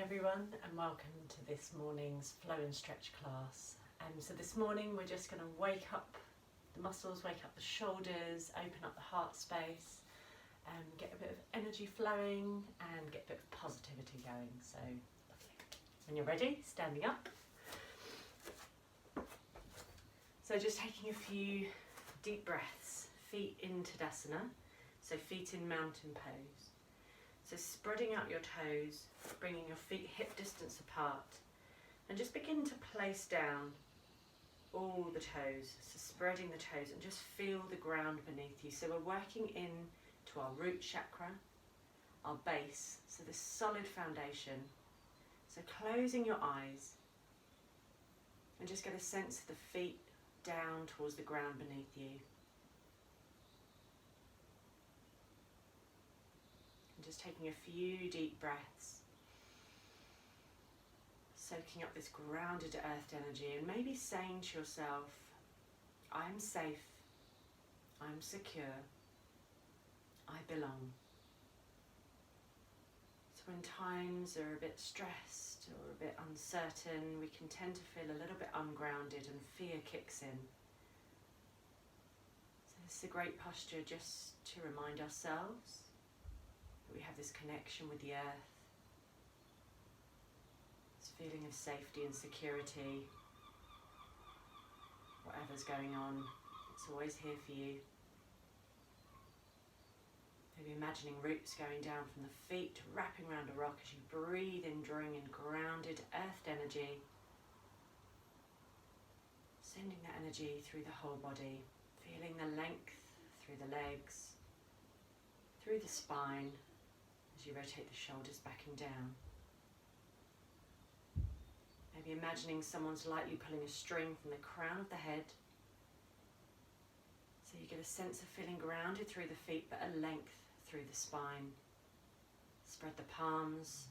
everyone, and welcome to this morning's flow and stretch class. So this morning we're just going to wake up the muscles, wake up the shoulders, open up the heart space, get a bit of energy flowing and get a bit of positivity going. So when you're ready, standing up. So just taking a few deep breaths, feet in Tadasana, so feet in mountain pose. So spreading out your toes, bringing your feet hip distance apart, and just begin to place down all the toes, so spreading the toes and just feel the ground beneath you. So we're working in to our root chakra, our base, so this solid foundation. So closing your eyes and just get a sense of the feet down towards the ground beneath you. Just taking a few deep breaths, soaking up this grounded earthed energy, and maybe saying to yourself, I'm safe, I'm secure, I belong. So when times are a bit stressed or a bit uncertain, we can tend to feel a little bit ungrounded and fear kicks in. So this is a great posture just to remind ourselves we have this connection with the earth, this feeling of safety and security. Whatever's going on, it's always here for you. Maybe imagining roots going down from the feet, wrapping around a rock as you breathe in, drawing in grounded, earthed energy, sending that energy through the whole body, feeling the length through the legs, through the spine, as you rotate the shoulders back and down. Maybe imagining someone's lightly pulling a string from the crown of the head, so you get a sense of feeling grounded through the feet but a length through the spine. Spread the palms,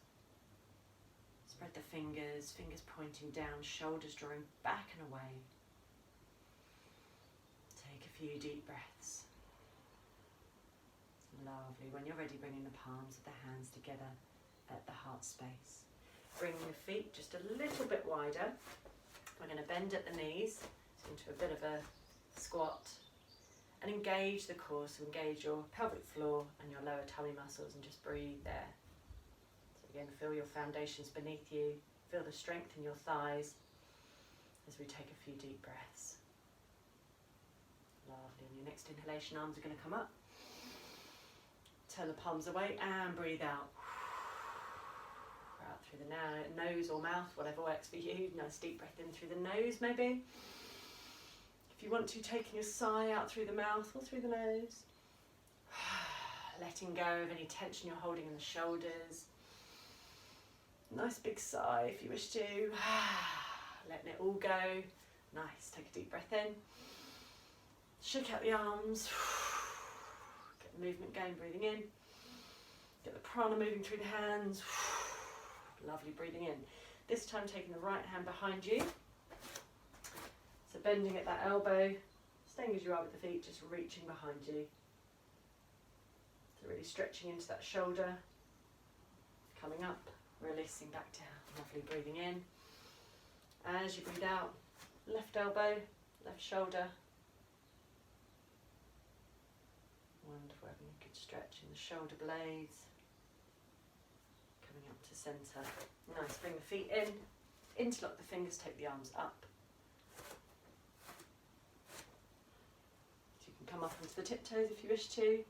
spread the fingers, fingers pointing down, shoulders drawing back and away. Take a few deep breaths. Lovely. When you're ready, bringing the palms of the hands together at the heart space. Bringing the feet just a little bit wider. We're going to bend at the knees into a bit of a squat and engage the core, so engage your pelvic floor and your lower tummy muscles and just breathe there. So again, feel your foundations beneath you, feel the strength in your thighs as we take a few deep breaths. Lovely. On your next inhalation, arms are going to come up. Turn the palms away and breathe out. Out through the nose or mouth, whatever works for you. Nice deep breath in through the nose maybe. If you want to, taking a sigh out through the mouth or through the nose. Letting go of any tension you're holding in the shoulders. Nice big sigh if you wish to. Letting it all go. Nice, take a deep breath in. Shake out the arms. Movement going, breathing in. Get the prana moving through the hands. Lovely, breathing in. This time taking the right hand behind you. So bending at that elbow, staying as you are with the feet, just reaching behind you. So really stretching into that shoulder. Coming up, releasing back down. Lovely, breathing in. As you breathe out, left elbow, left shoulder. Wonderful, having a good stretch in the shoulder blades. Coming up to centre. Nice, bring the feet in, interlock the fingers, take the arms up. So you can come up onto the tiptoes if you wish to,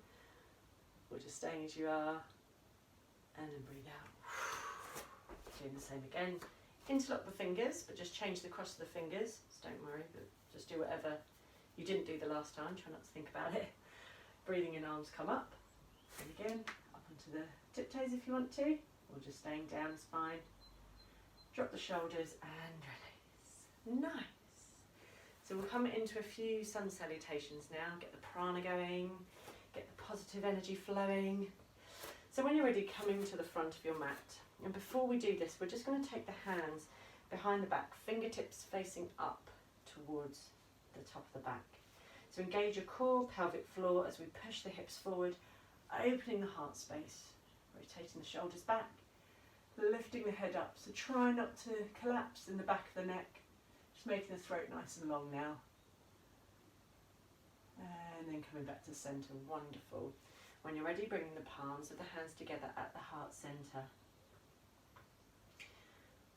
or just staying as you are, and then breathe out. Doing the same again. Interlock the fingers, but just change the cross of the fingers, so don't worry, but just do whatever you didn't do the last time, try not to think about it. Breathing in, arms come up, and again, up onto the tiptoes if you want to, or just staying down is fine. Drop the shoulders and release. Nice. So we'll come into a few sun salutations now, get the prana going, get the positive energy flowing. So when you're ready, coming to the front of your mat. And before we do this, we're just going to take the hands behind the back, fingertips facing up towards the top of the back. So engage your core, pelvic floor as we push the hips forward, opening the heart space, rotating the shoulders back, lifting the head up. So try not to collapse in the back of the neck. Just making the throat nice and long now. And then coming back to centre. Wonderful. When you're ready, bringing the palms of the hands together at the heart centre.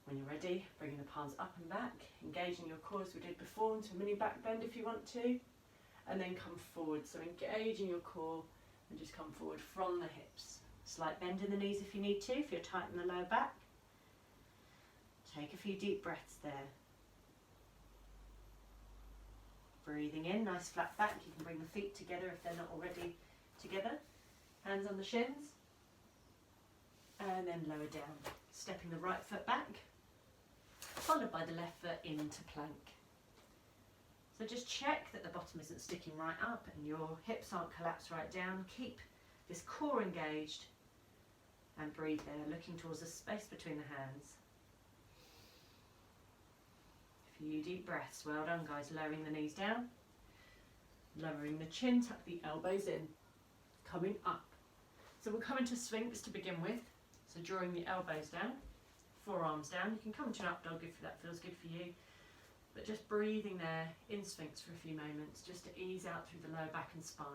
When you're ready, bringing the palms up and back, engaging your core as we did before into a mini back bend if you want to, and then come forward. So engaging your core and just come forward from the hips. Slight bend in the knees if you need to, if you're tight in the lower back. Take a few deep breaths there. Breathing in, nice flat back. You can bring the feet together if they're not already together. Hands on the shins. And then lower down. Stepping the right foot back, followed by the left foot into plank. So just check that the bottom isn't sticking right up and your hips aren't collapsed right down. Keep this core engaged and breathe there, looking towards the space between the hands. A few deep breaths. Well done, guys. Lowering the knees down, lowering the chin, tuck the elbows in, coming up. So we'll come into Sphinx to begin with. So drawing the elbows down, forearms down. You can come to an up dog if that feels good for you. But just breathing there in Sphinx for a few moments, just to ease out through the lower back and spine,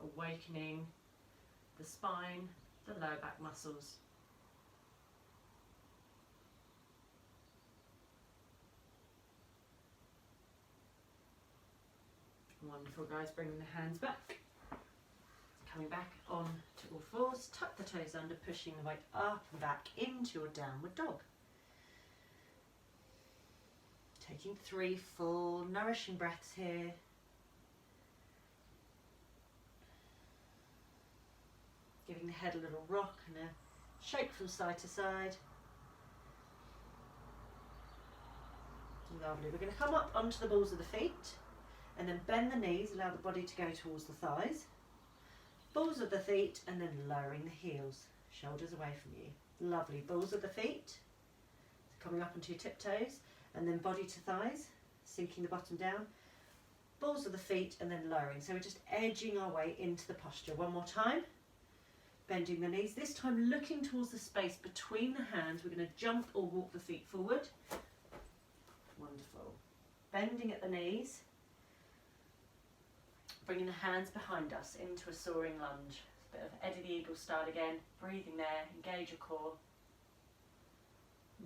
awakening the spine, the lower back muscles. Wonderful, guys. Bringing the hands back. Coming back on to all fours, tuck the toes under, pushing the weight up and back into your downward dog. Taking 3 full nourishing breaths here. Giving the head a little rock and a shake from side to side. Lovely. We're going to come up onto the balls of the feet and then bend the knees, allow the body to go towards the thighs. Balls of the feet and then lowering the heels, shoulders away from you. Lovely. Balls of the feet, coming up onto your tiptoes and then body to thighs, sinking the bottom down. Balls of the feet and then lowering. So we're just edging our way into the posture. One more time. Bending the knees, this time looking towards the space between the hands. We're going to jump or walk the feet forward. Wonderful. Bending at the knees. Bringing the hands behind us into a soaring lunge. A bit of Eddie the Eagle start again. Breathing there, engage your core.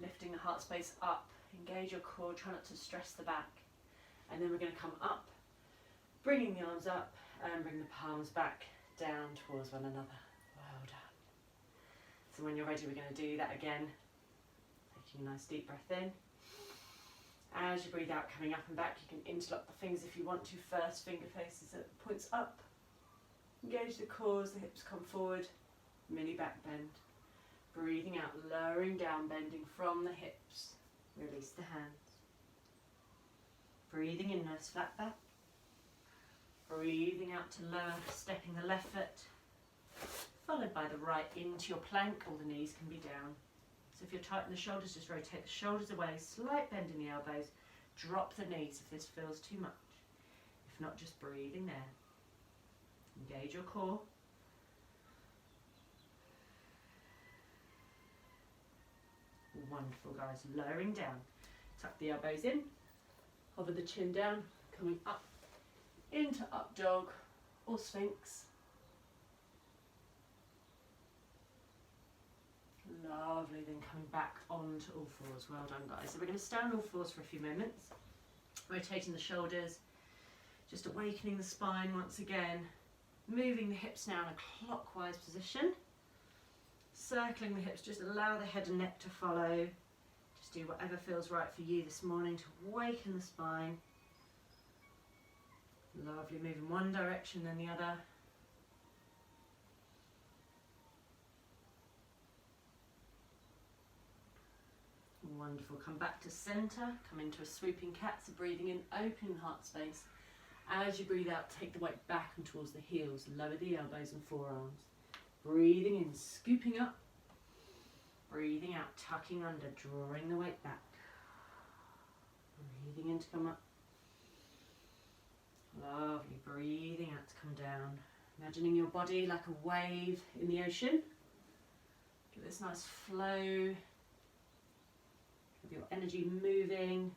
Lifting the heart space up, engage your core, try not to stress the back. And then we're going to come up, bringing the arms up and bring the palms back down towards one another. Well done. So when you're ready, we're going to do that again. Taking a nice deep breath in. As you breathe out, coming up and back, you can interlock the fingers if you want to first. Finger faces at the points up. Engage the core as the hips come forward. Mini back bend. Breathing out, lowering down, bending from the hips. Release the hands. Breathing in, nice flat back. Breathing out to lower, stepping the left foot, followed by the right into your plank, or the knees can be down. So if you're tight in the shoulders, just rotate the shoulders away, slight bend in the elbows, drop the knees if this feels too much. If not, just breathing there. Engage your core. Wonderful, guys. Lowering down. Tuck the elbows in, hover the chin down, coming up into up dog or Sphinx. Lovely, then coming back onto all fours. Well done, guys. So we're going to stay on all fours for a few moments. Rotating the shoulders, just awakening the spine once again. Moving the hips now in a clockwise position. Circling the hips, just allow the head and neck to follow. Just do whatever feels right for you this morning to awaken the spine. Lovely, moving one direction then the other. Wonderful, come back to centre, come into a swooping cat, so breathing in, open heart space. As you breathe out, take the weight back and towards the heels, lower the elbows and forearms. Breathing in, scooping up. Breathing out, tucking under, drawing the weight back. Breathing in to come up. Lovely, breathing out to come down. Imagining your body like a wave in the ocean. Get this nice flow energy moving.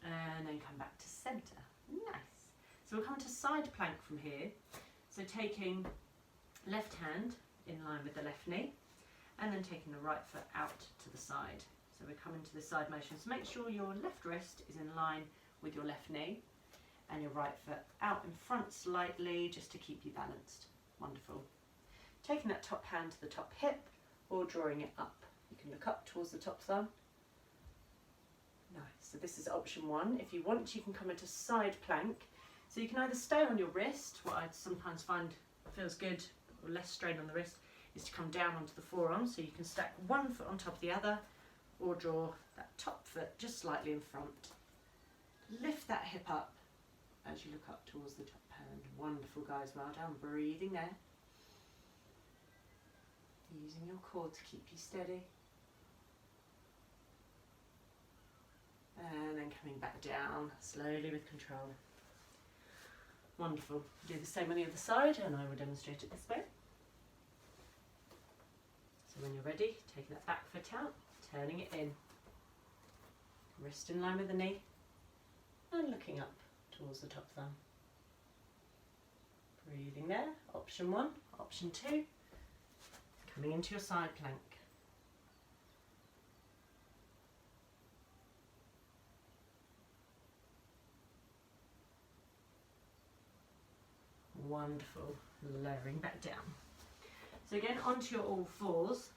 And then come back to centre. Nice. So we'll come to side plank from here. So taking left hand in line with the left knee, and then taking the right foot out to the side. So we're coming to the side motion. So make sure your left wrist is in line with your left knee, and your right foot out in front slightly, just to keep you balanced. Wonderful. Taking that top hand to the top hip, or drawing it up. You can look up towards the top thumb. Nice. So this is option one. If you want, you can come into side plank. So you can either stay on your wrist, what I sometimes find feels good, or less strain on the wrist, is to come down onto the forearm. So you can stack one foot on top of the other, or draw that top foot just slightly in front. Lift that hip up as you look up towards the top hand. Wonderful, guys, well done. Breathing there. Using your core to keep you steady. And then coming back down, slowly with control. Wonderful. Do the same on the other side, and I will demonstrate it this way. So when you're ready, taking that back foot out, turning it in. Wrist in line with the knee, and looking up towards the top thumb. Breathing there. Option one. Option two, coming into your side plank. Wonderful. Lowering back down. So again, onto your all fours.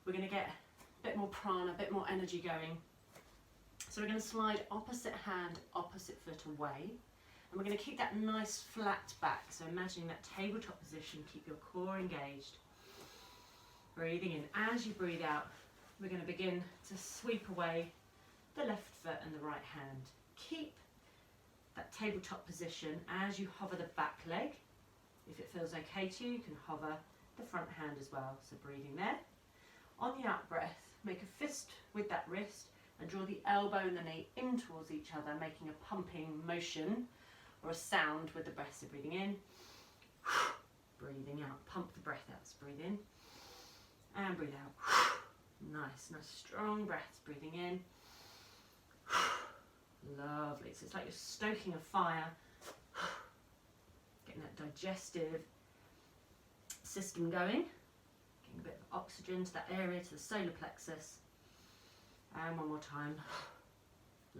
We're going to get a bit more prana, a bit more energy going. So we're going to slide opposite hand, opposite foot away. And we're going to keep that nice flat back. So imagining that tabletop position, keep your core engaged. Breathing in. As you breathe out, we're going to begin to sweep away the left foot and the right hand. Keep that tabletop position as you hover the back leg. If it feels okay to you, you can hover the front hand as well. So breathing there. On the out breath, make a fist with that wrist and draw the elbow and the knee in towards each other, making a pumping motion or a sound with the breath. So breathing in, breathing out. Pump the breath out. So breathe in and breathe out. Nice, nice strong breaths. Breathing in. Lovely. So it's like you're stoking a fire, getting that digestive system going, getting a bit of oxygen to that area, to the solar plexus. And one more time.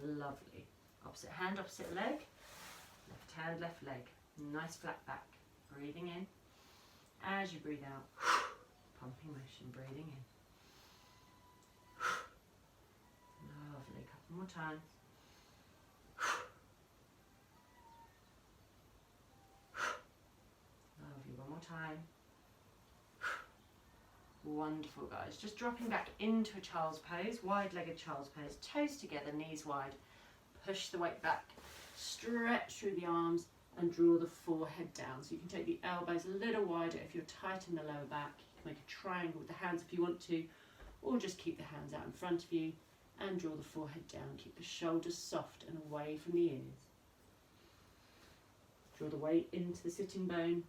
Lovely. Opposite hand, opposite leg. Left hand, left leg. Nice flat back. Breathing in. As you breathe out, pumping motion. Breathing in. Lovely. Couple more times. Lovely. One more time. Wonderful, guys. Just dropping back into a child's pose, wide-legged child's pose, toes together, knees wide. Push the weight back, stretch through the arms and draw the forehead down. So you can take the elbows a little wider if you're tight in the lower back. You can make a triangle with the hands if you want to, or just keep the hands out in front of you and draw the forehead down. Keep the shoulders soft and away from the ears. Draw the weight into the sitting bone.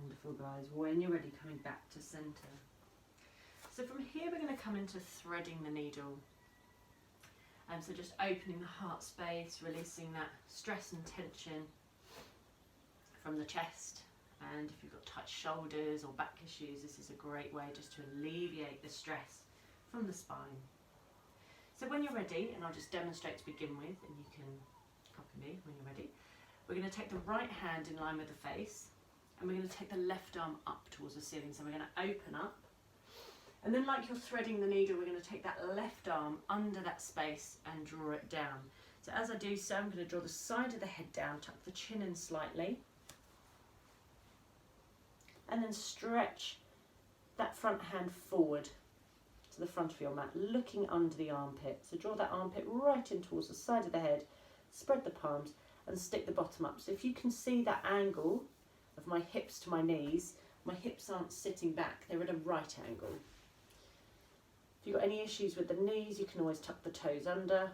Wonderful, guys. When you're ready, coming back to centre. So from here we're going to come into threading the needle. So just opening the heart space, releasing that stress and tension from the chest. And if you've got tight shoulders or back issues, this is a great way just to alleviate the stress from the spine. So when you're ready, and I'll just demonstrate to begin with, and you can copy me when you're ready, we're going to take the right hand in line with the face. And we're going to take the left arm up towards the ceiling. So we're going to open up. And then like you're threading the needle, we're going to take that left arm under that space and draw it down. So as I do so, I'm going to draw the side of the head down, tuck the chin in slightly. And then stretch that front hand forward to the front of your mat, looking under the armpit. So draw that armpit right in towards the side of the head, spread the palms, and stick the bottom up. So if you can see that angle of my hips to my knees, my hips aren't sitting back, they're at a right angle. If you've got any issues with the knees, you can always tuck the toes under,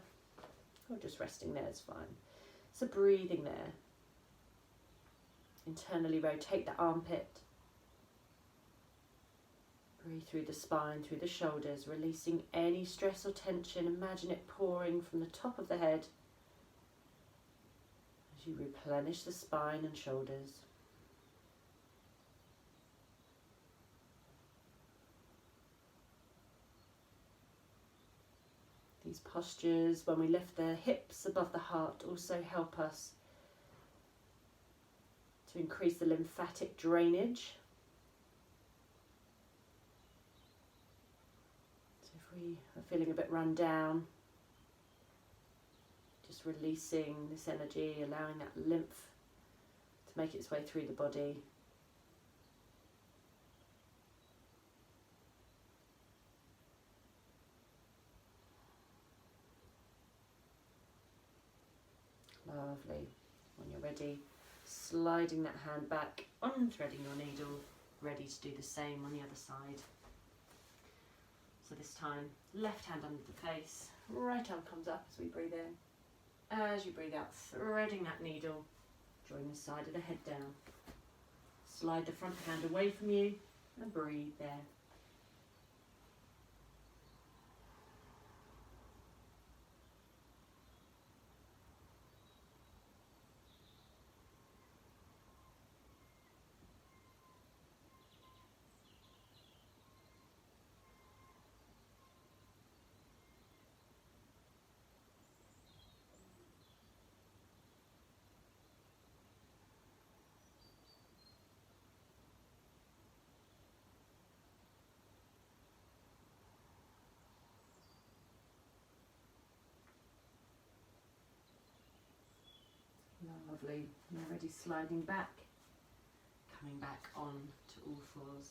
or just resting there is fine. So breathing there. Internally rotate the armpit. Breathe through the spine, through the shoulders, releasing any stress or tension. Imagine it pouring from the top of the head as you replenish the spine and shoulders. These postures, when we lift the hips above the heart, also help us to increase the lymphatic drainage. So if we are feeling a bit run down, just releasing this energy, allowing that lymph to make its way through the body. Lovely. When you're ready, sliding that hand back, unthreading your needle, ready to do the same on the other side. So this time, left hand under the face, right arm comes up as we breathe in. As you breathe out, threading that needle, drawing the side of the head down. Slide the front hand away from you and breathe there. Lovely. Now ready, sliding back, coming back on to all fours.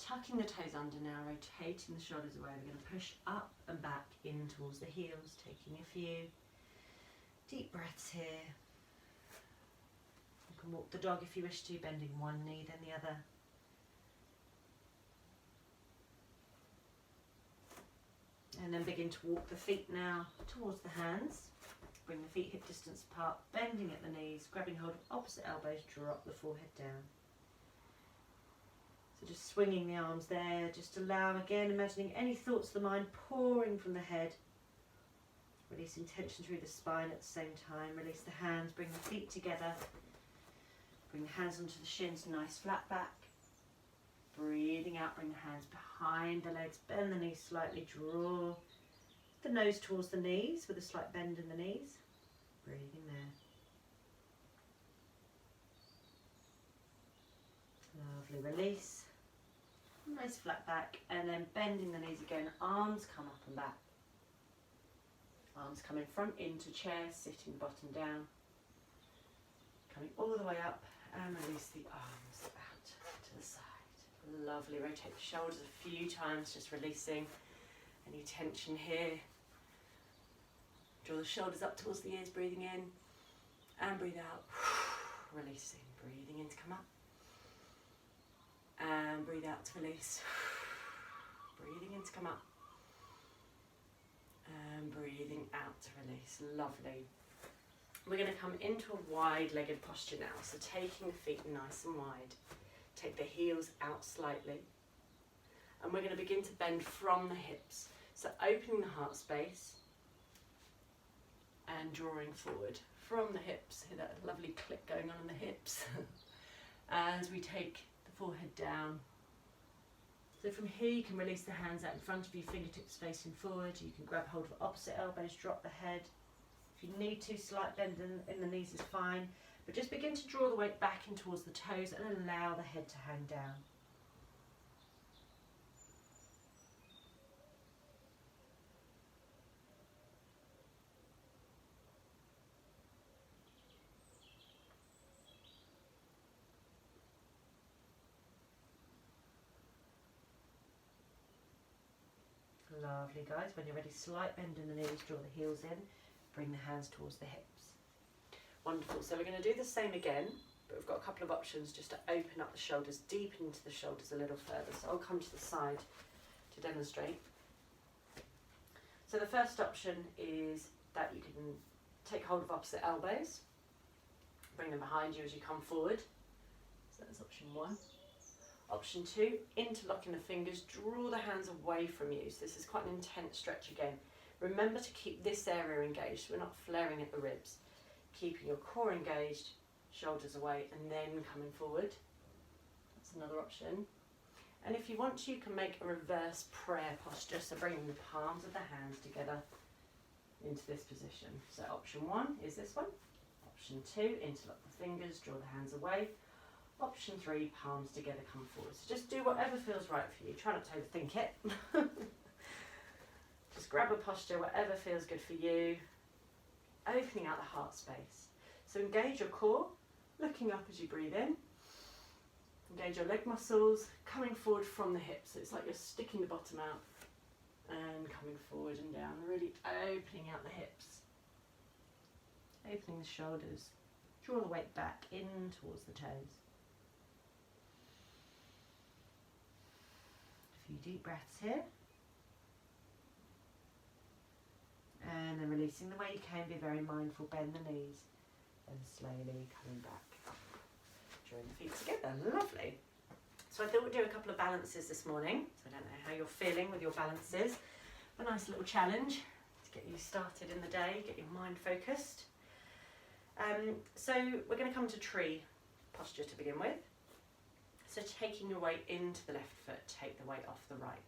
Tucking the toes under now, rotating the shoulders away. We're going to push up and back in towards the heels, taking a few deep breaths here. You can walk the dog if you wish to, bending one knee then the other. And then begin to walk the feet now towards the hands. Bring the feet hip distance apart, bending at the knees, grabbing hold of opposite elbows, drop the forehead down. So just swinging the arms there, just allow, again, imagining any thoughts of the mind pouring from the head. Releasing tension through the spine at the same time. Release the hands, bring the feet together. Bring the hands onto the shins, nice flat back. Breathing out, bring the hands behind the legs, bend the knees slightly, draw the nose towards the knees with a slight bend in the knees. Breathing there. Lovely, release. Nice flat back, and then bending the knees again, arms come up and back. Arms come in front into chair, sitting bottom down. Coming all the way up, and release the arms out to the side. Lovely, rotate the shoulders a few times, just releasing any tension here. Draw the shoulders up towards the ears, breathing in, and breathe out, releasing, breathing in to come up, and breathe out to release, breathing in to come up, and breathing out to release. Lovely. We're going to come into a wide-legged posture now, so taking the feet nice and wide, take the heels out slightly, and we're going to begin to bend from the hips, so opening the heart space, and drawing forward from the hips. Hear that lovely click going on in the hips. As we take the forehead down. So from here you can release the hands out in front of you, fingertips facing forward. You can grab hold of opposite elbows, drop the head. If you need to, slight bend in the knees is fine. But just begin to draw the weight back in towards the toes and allow the head to hang down. Lovely, guys. When you're ready, slight bend in the knees, draw the heels in, bring the hands towards the hips. Wonderful. So we're going to do the same again, but we've got a couple of options just to open up the shoulders, deepen into the shoulders a little further. So I'll come to the side to demonstrate. So the first option is that you can take hold of opposite elbows, bring them behind you as you come forward. So that's option 1. Option 2, interlocking the fingers, draw the hands away from you. So this is quite an intense stretch again. Remember to keep this area engaged, so we're not flaring at the ribs. Keeping your core engaged, shoulders away, and then coming forward. That's another option. And if you want to, you can make a reverse prayer posture, so bringing the palms of the hands together into this position. So option 1 is this one. Option 2, interlock the fingers, draw the hands away. Option 3, palms together, come forward. So just do whatever feels right for you. Try not to overthink it. Just grab a posture, whatever feels good for you. Opening out the heart space. So engage your core, looking up as you breathe in. Engage your leg muscles, coming forward from the hips. So it's like you're sticking the bottom out and coming forward and down, really opening out the hips. Opening the shoulders. Draw the weight back in towards the toes. A few deep breaths here. And then releasing the way you can, be very mindful, bend the knees and slowly coming back up. Drawing the feet together, lovely. So I thought we'd do a couple of balances this morning. So I don't know how you're feeling with your balances. A nice little challenge to get you started in the day, get your mind focused. So we're going to come to tree posture to begin with. So taking your weight into the left foot, take the weight off the right.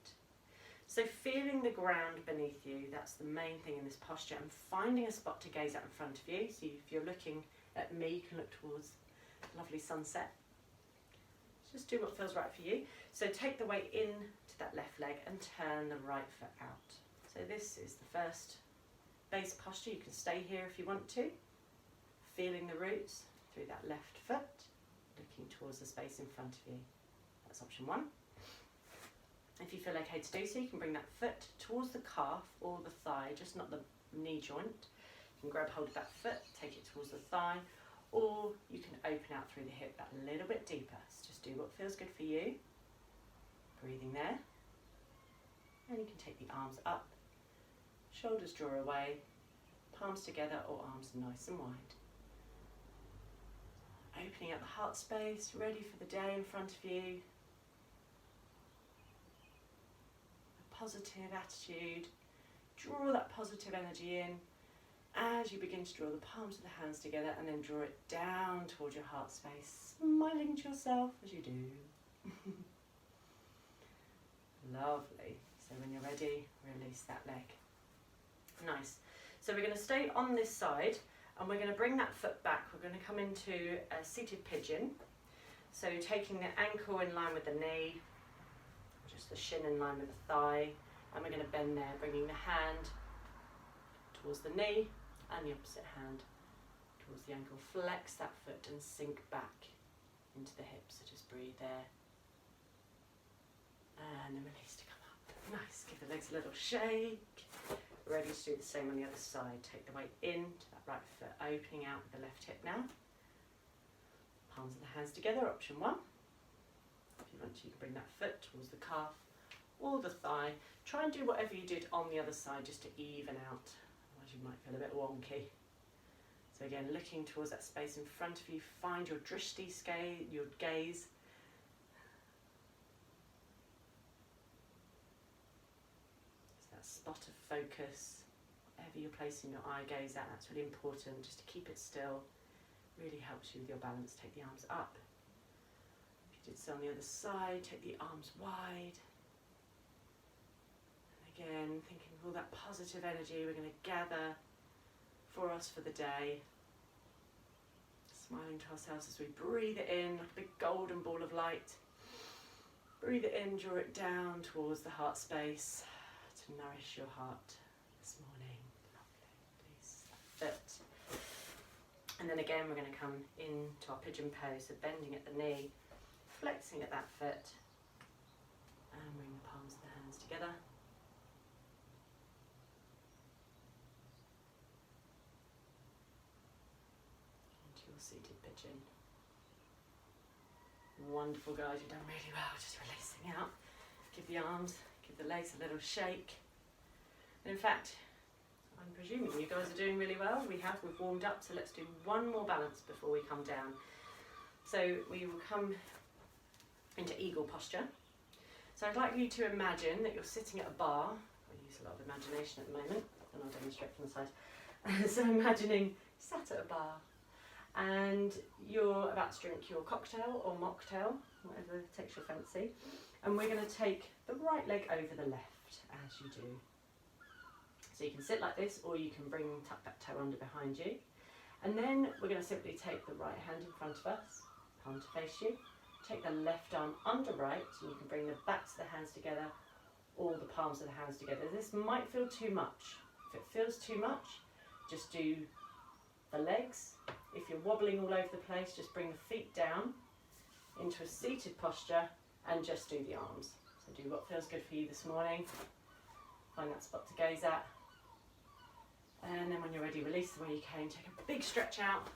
So feeling the ground beneath you, that's the main thing in this posture, and finding a spot to gaze at in front of you. So if you're looking at me, you can look towards the lovely sunset. Just do what feels right for you. So take the weight in to that left leg and turn the right foot out. So this is the first base posture. You can stay here if you want to. Feeling the roots through that left foot, looking towards the space in front of you. That's option 1. If you feel okay to do so, you can bring that foot towards the calf or the thigh, just not the knee joint. You can grab hold of that foot, take it towards the thigh, or you can open out through the hip that little bit deeper. So just do what feels good for you. Breathing there. And you can take the arms up, shoulders draw away, palms together or arms nice and wide. Opening up the heart space, ready for the day in front of you. Positive attitude, draw that positive energy in as you begin to draw the palms of the hands together and then draw it down towards your heart space, smiling to yourself as you do. Lovely. So when you're ready, release that leg. Nice. So we're going to stay on this side and we're going to bring that foot back. We're going to come into a seated pigeon. So taking the ankle in line with the knee, the shin in line with the thigh, and we're going to bend there, bringing the hand towards the knee and the opposite hand towards the ankle. Flex that foot and sink back into the hips. So just breathe there and then release to come up. Nice. Give the legs a little shake. Ready to do the same on the other side. Take the weight into that right foot, opening out with the left hip now. Palms of the hands together, option 1. If you want to, you can bring that foot towards the calf or the thigh. Try and do whatever you did on the other side just to even out, otherwise you might feel a bit wonky. So again, looking towards that space in front of you, find your drishti, your gaze. It's that spot of focus, whatever you're placing your eye gaze at, that's really important, just to keep it still. Really helps you with your balance. Take the arms up. Did so on the other side, take the arms wide. And again, thinking of all that positive energy we're going to gather for us for the day. Smiling to ourselves as we breathe it in, like a big golden ball of light. Breathe it in, draw it down towards the heart space to nourish your heart this morning. Lovely, release that foot. And then again, we're going to come into our pigeon pose, so bending at the knee. Flexing at that foot and bring the palms of the hands together. seated pigeon. Wonderful, guys, you've done really well, just releasing out. Give the arms, give the legs a little shake. And in fact, I'm presuming you guys are doing really well. We've warmed up, so let's do one more balance before we come down. So we will come into eagle posture. So I'd like you to imagine that you're sitting at a bar. I use a lot of imagination at the moment, and I'll demonstrate from the side. So imagining sat at a bar and you're about to drink your cocktail or mocktail, whatever takes your fancy, and we're going to take the right leg over the left as you do. So you can sit like this, or you can tuck that toe under behind you, and then we're going to simply take the right hand in front of us, palm to face you, take the left arm under right, so you can bring the backs of the hands together, or the palms of the hands together. This might feel too much. If it feels too much, just do the legs. If you're wobbling all over the place, just bring the feet down into a seated posture and just do the arms. So do what feels good for you this morning. Find that spot to gaze at. And then when you're ready, release the way you came. Take a big stretch out.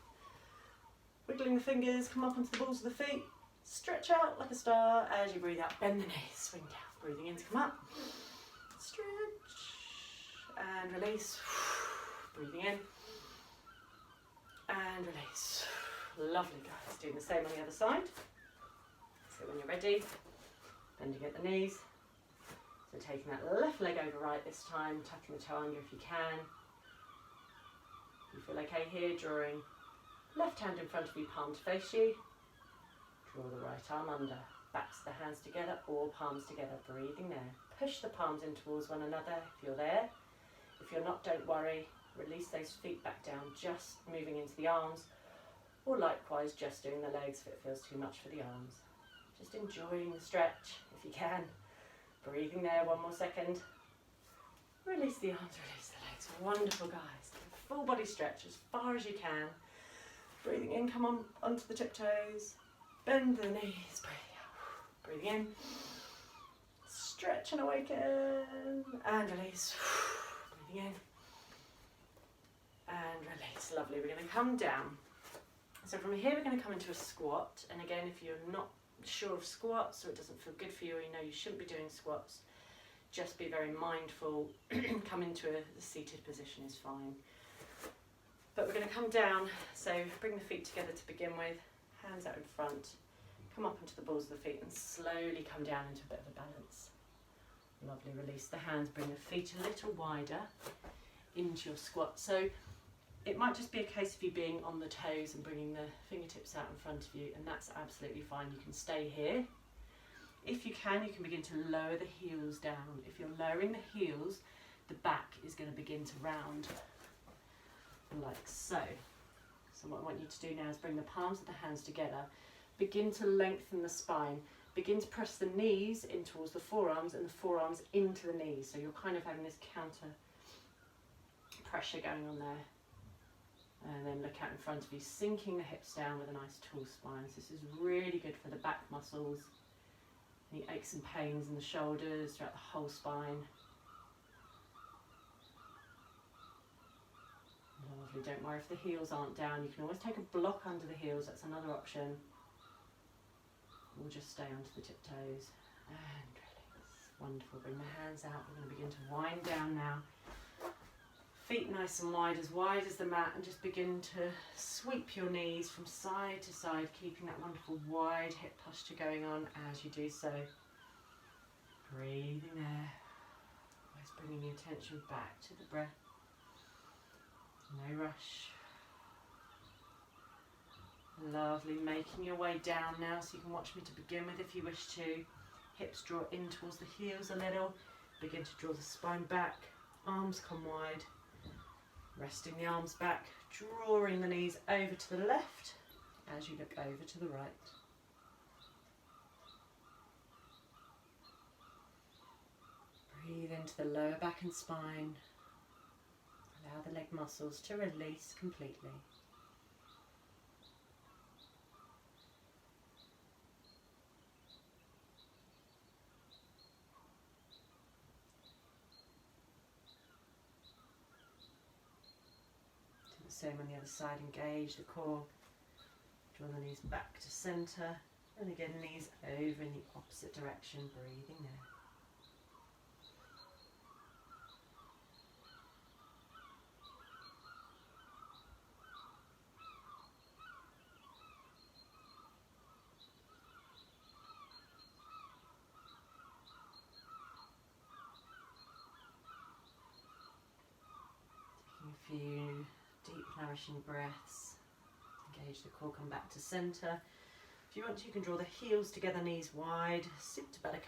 Wiggling the fingers, come up onto the balls of the feet. Stretch out like a star as you breathe out. Bend the knees, swing down. Breathing in to come up. Stretch and release. Breathing in and release. Lovely, guys. Doing the same on the other side. So when you're ready, bending at the knees. So taking that left leg over right this time, tucking the toe under if you can. If you feel okay here, drawing left hand in front of you, palm to face you. Draw the right arm under. Backs of the hands together or palms together. Breathing there. Push the palms in towards one another if you're there. If you're not, don't worry. Release those feet back down, just moving into the arms, or likewise just doing the legs if it feels too much for the arms. Just enjoying the stretch if you can. Breathing there, one more second. Release the arms, release the legs. Wonderful, guys. Full body stretch as far as you can. Breathing in, come on onto the tiptoes. Bend the knees, breathe out. Breathing in. Stretch and awaken. And release. Breathing in. And release. Lovely. We're going to come down. So from here we're going to come into a squat. And again, if you're not sure of squats or it doesn't feel good for you or you know you shouldn't be doing squats, just be very mindful. Come into a seated position is fine. But we're going to come down. So bring the feet together to begin with. Hands out in front. Come up onto the balls of the feet and slowly come down into a bit of a balance. Lovely. Release the hands. Bring the feet a little wider into your squat. So it might just be a case of you being on the toes and bringing the fingertips out in front of you, and that's absolutely fine. You can stay here. If you can begin to lower the heels down. If you're lowering the heels, the back is going to begin to round like so. So what I want you to do now is bring the palms of the hands together. Begin to lengthen the spine. Begin to press the knees in towards the forearms and the forearms into the knees. So you're kind of having this counter pressure going on there. And then look out in front of you, sinking the hips down with a nice tall spine. So this is really good for the back muscles, any aches and pains in the shoulders, throughout the whole spine. Lovely. Don't worry if the heels aren't down. You can always take a block under the heels. That's another option. We'll just stay onto the tiptoes and release. Wonderful. Bring the hands out. We're going to begin to wind down now. Feet nice and wide as the mat, and just begin to sweep your knees from side to side, keeping that wonderful wide hip posture going on as you do so. Breathing there. Always bringing the attention back to the breath. No rush. Lovely. Making your way down now, so you can watch me to begin with if you wish to. Hips draw in towards the heels a little. Begin to draw the spine back. Arms come wide. Resting the arms back, drawing the knees over to the left as you look over to the right. Breathe into the lower back and spine. Allow the leg muscles to release completely. Same on the other side, engage the core, Draw the knees back to centre, and again knees over in the opposite direction, breathing there. Taking a few deep nourishing breaths. Engage the core, come back to centre. If you want to, you can draw the heels together, knees wide, Supta Baddha.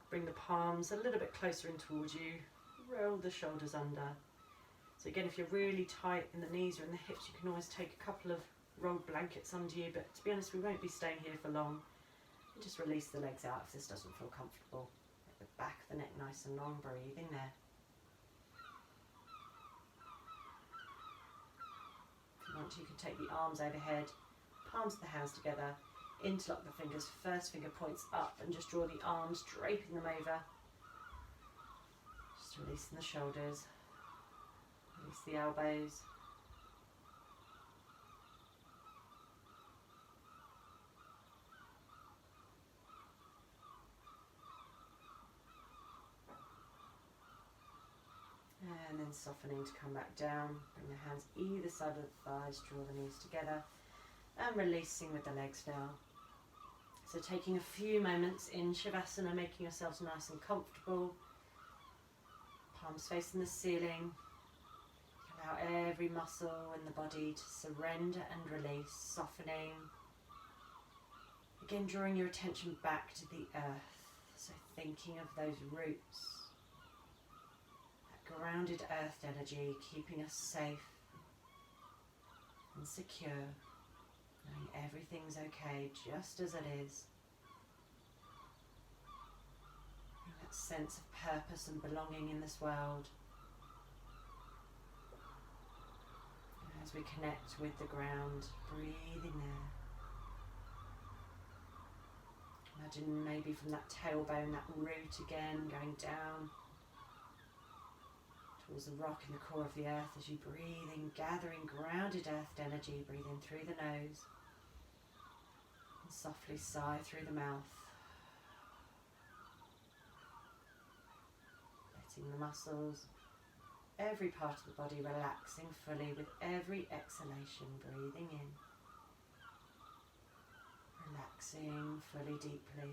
Bring the palms a little bit closer in towards you, roll the shoulders under. So again, if you're really tight in the knees or in the hips, you can always take a couple of rolled blankets under you, but to be honest, we won't be staying here for long. And just release the legs out if this doesn't feel comfortable. Make the back of the neck nice and long, breathing there. You can take the arms overhead, palms of the hands together, interlock the fingers, first finger points up, and just draw the arms, draping them over. Just releasing the shoulders, release the elbows. And then softening to come back down, bring the hands either side of the thighs, draw the knees together, and releasing with the legs now. So taking a few moments in Shavasana, making yourselves nice and comfortable, palms facing the ceiling. Allow every muscle in the body to surrender and release, softening. Again, drawing your attention back to the earth, so thinking of those roots. Grounded earth energy, keeping us safe and secure, knowing everything's okay just as it is. And that sense of purpose and belonging in this world. And as we connect with the ground, breathing there. Imagine maybe from that tailbone, that root again, going down towards the rock in the core of the earth as you breathe in, gathering grounded earth energy, breathe in through the nose and softly sigh through the mouth, letting the muscles, every part of the body relaxing fully with every exhalation, breathing in, relaxing fully deeply.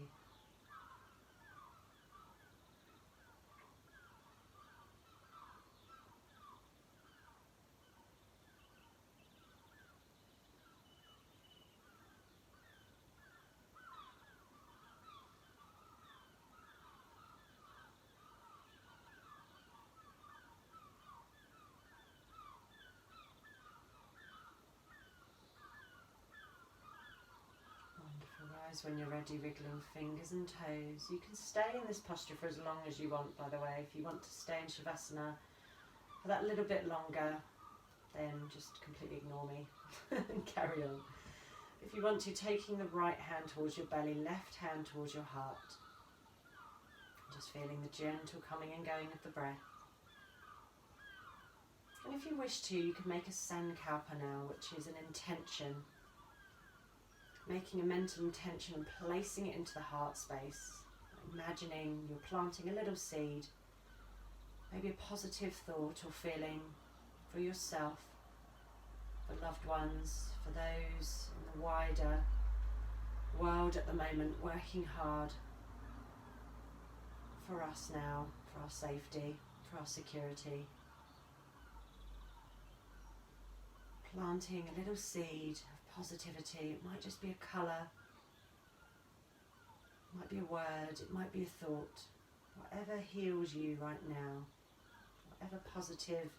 When you're ready, wriggling fingers and toes. You can stay in this posture for as long as you want, by the way. If you want to stay in Shavasana for that little bit longer, then just completely ignore me and carry on. If you want to, taking the right hand towards your belly, left hand towards your heart. Just feeling the gentle coming and going of the breath. And if you wish to, you can make a sankalpa now, which is an intention. Making a mental intention and placing it into the heart space. Imagining you're planting a little seed, maybe a positive thought or feeling for yourself, for loved ones, for those in the wider world at the moment, working hard for us now, for our safety, for our security. Planting a little seed positivity. It might just be a colour, it might be a word, it might be a thought. Whatever heals you right now, whatever positive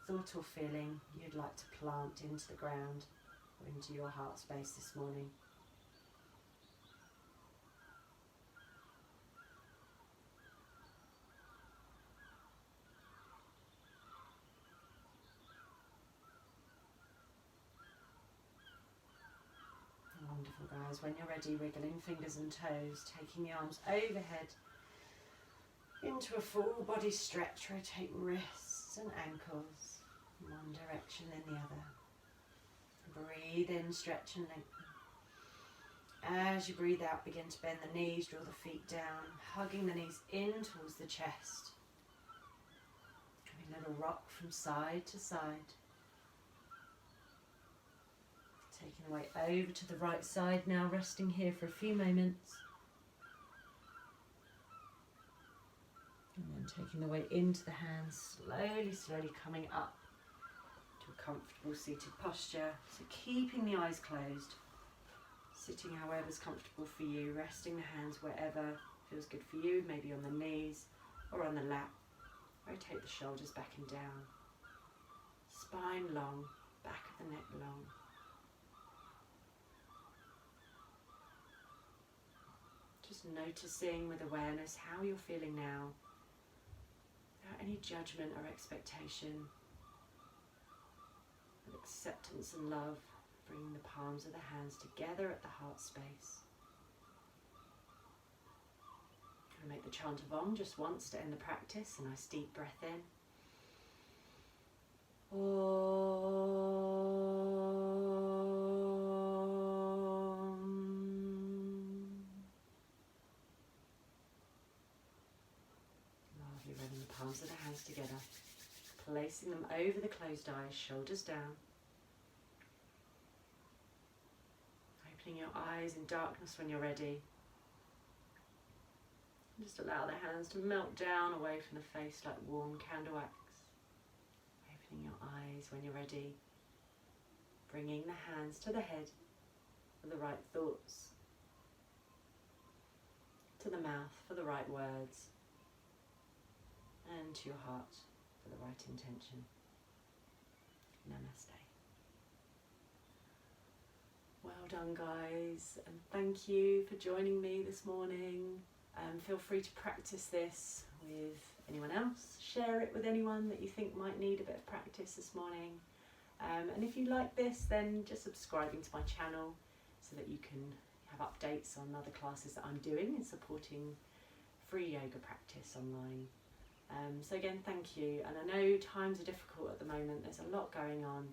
thought or feeling you'd like to plant into the ground or into your heart space this morning. Wonderful, guys. When you're ready, wriggling fingers and toes, taking the arms overhead into a full body stretch. Rotate wrists and ankles in one direction then the other. breathe in, stretch and lengthen. As you breathe out, begin to bend the knees, draw the feet down, hugging the knees in towards the chest. Having a little rock from side to side. Taking the weight over to the right side now, resting here for a few moments. And then taking the weight into the hands, slowly coming up to a comfortable seated posture. So keeping the eyes closed, sitting however's comfortable for you, resting the hands wherever feels good for you, maybe on the knees or on the lap. Rotate the shoulders back and down. Spine long, back of the neck long. Just noticing with awareness how you're feeling now, without any judgment or expectation, with acceptance and love, bringing the palms of the hands together at the heart space. I'm going to make the chant of Om just once to end the practice. A nice deep breath in. Palms of the hands together, placing them over the closed eyes, shoulders down. Opening your eyes in darkness when you're ready. And just allow the hands to melt down away from the face like warm candle wax. Opening your eyes when you're ready. Bringing the hands to the head for the right thoughts. To the mouth for the right words. And to your heart for the right intention. Namaste. Well done, guys, and thank you for joining me this morning. Feel free to practice this with anyone else. Share it with anyone that you think might need a bit of practice this morning. And if you like this, then just subscribing to my channel so that you can have updates on other classes that I'm doing and supporting free yoga practice online. So again, thank you. And I know times are difficult at the moment. There's a lot going on.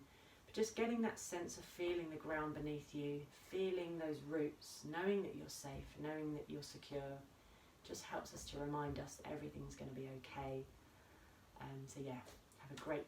But just getting that sense of feeling the ground beneath you, feeling those roots, knowing that you're safe, knowing that you're secure, just helps us to remind us that everything's going to be okay. So yeah, have a great